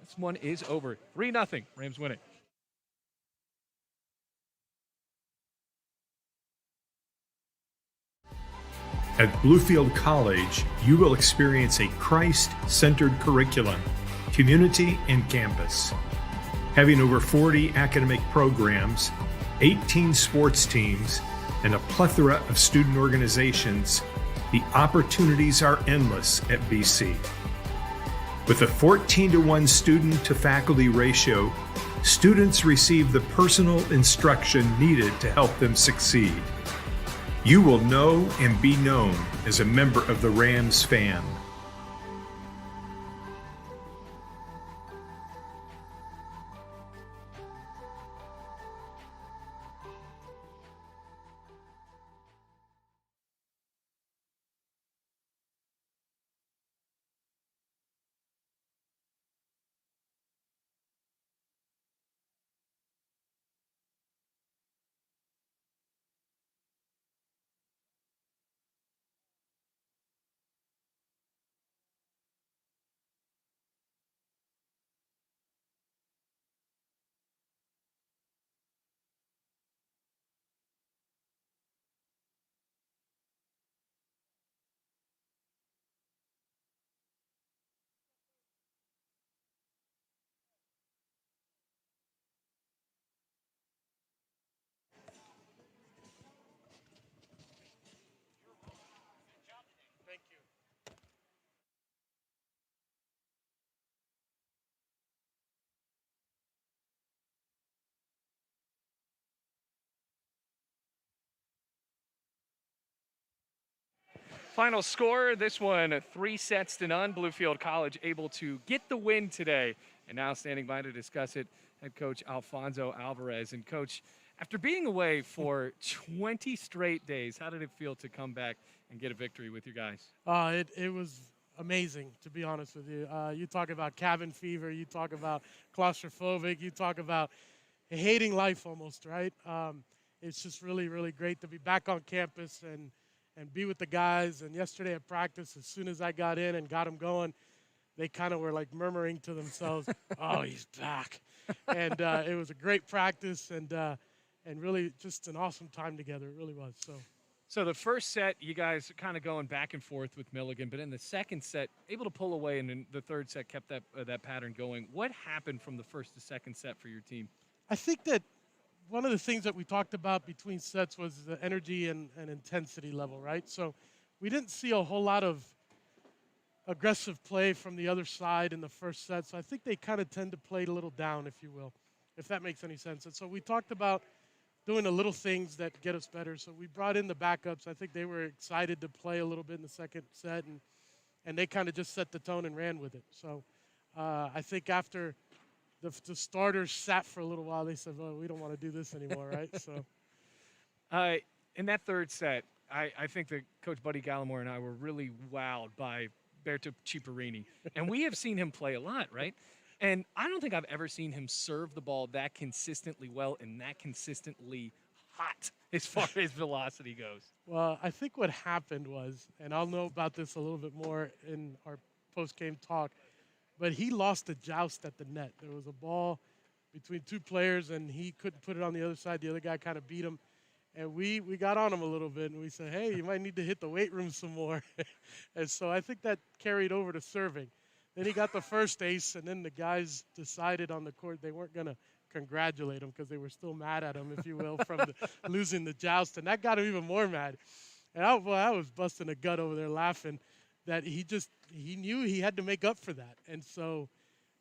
this one is over. 3-0. Rams win it. At Bluefield College, you will experience a Christ-centered curriculum, community, and campus. Having over 40 academic programs, 18 sports teams, and a plethora of student organizations, the opportunities are endless at BC. With a 14-to-1 student-to-faculty ratio, students receive the personal instruction needed to help them succeed. You will know and be known as a member of the Rams fan. Final score, this one 3-0. Bluefield College able to get the win today. And now standing by to discuss it, head coach Alfonso Alvarez. And coach, after being away for 20 straight days, how did it feel to come back and get a victory with your guys? It was amazing, to be honest with you. You talk about cabin fever, you talk about claustrophobic, you talk about hating life almost, right? It's just really, really great to be back on campus and be with the guys. And yesterday at practice, as soon as I got in and got them going, they kind of were like murmuring to themselves, "Oh, he's back." And it was a great practice and really just an awesome time together. It really was. So the first set, you guys kind of going back and forth with Milligan, but in the second set, able to pull away, and in the third set kept that pattern going. What happened from the first to second set for your team? I think that one of the things that we talked about between sets was the energy and intensity level, right? So we didn't see a whole lot of aggressive play from the other side in the first set. So I think they kind of tend to play a little down, if you will, if that makes any sense. And so we talked about doing the little things that get us better. So we brought in the backups. I think they were excited to play a little bit in the second set, and they kind of just set the tone and ran with it. So I think after the starters sat for a little while, they said, "Well, we don't want to do this anymore," right? So Uh, in that third set, I think that Coach Buddy Gallimore and I were really wowed by Berto Ciparini. And we have seen him play a lot, right? And I don't think I've ever seen him serve the ball that consistently well and that consistently hot as far as velocity goes. Well, I think what happened was, and I'll know about this a little bit more in our post-game talk, but he lost the joust at the net. There was a ball between two players, and he couldn't put it on the other side. The other guy kind of beat him. And we got on him a little bit, and we said, hey, you might need to hit the weight room some more. And so I think that carried over to serving. Then he got the first ace, and then the guys decided on the court they weren't going to congratulate him because they were still mad at him, if you will, from losing the joust. And that got him even more mad. And I was busting a gut over there laughing that he knew he had to make up for that. And so,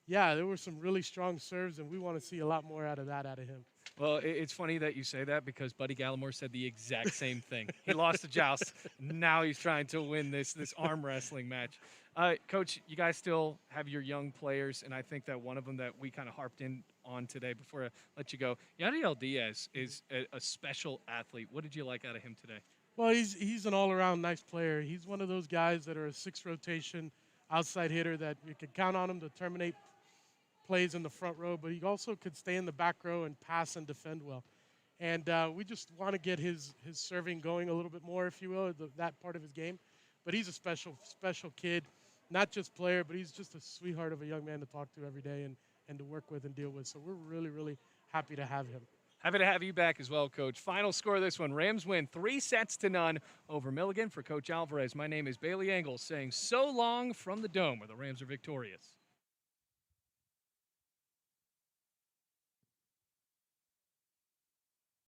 yeah, there were some really strong serves, and we want to see a lot more out of him. Well, it's funny that you say that because Buddy Gallimore said the exact same thing. He lost the joust. Now he's trying to win this arm wrestling match. Coach, you guys still have your young players, and I think that one of them that we kind of harped in on today before I let you go, Yadiel Diaz is a special athlete. What did you like out of him today? Well, he's an all-around nice player. He's one of those guys that are a 6-rotation outside hitter that you can count on him to terminate plays in the front row, but he also could stay in the back row and pass and defend well. And we just want to get his serving going a little bit more, if you will, that part of his game. But he's a special kid, not just player, but he's just a sweetheart of a young man to talk to every day and to work with and deal with. So we're really, really happy to have him. Happy to have you back as well, Coach. Final score of this one, Rams win 3-0 over Milligan. For Coach Alvarez, my name is Bailey Engels saying so long from the Dome where the Rams are victorious.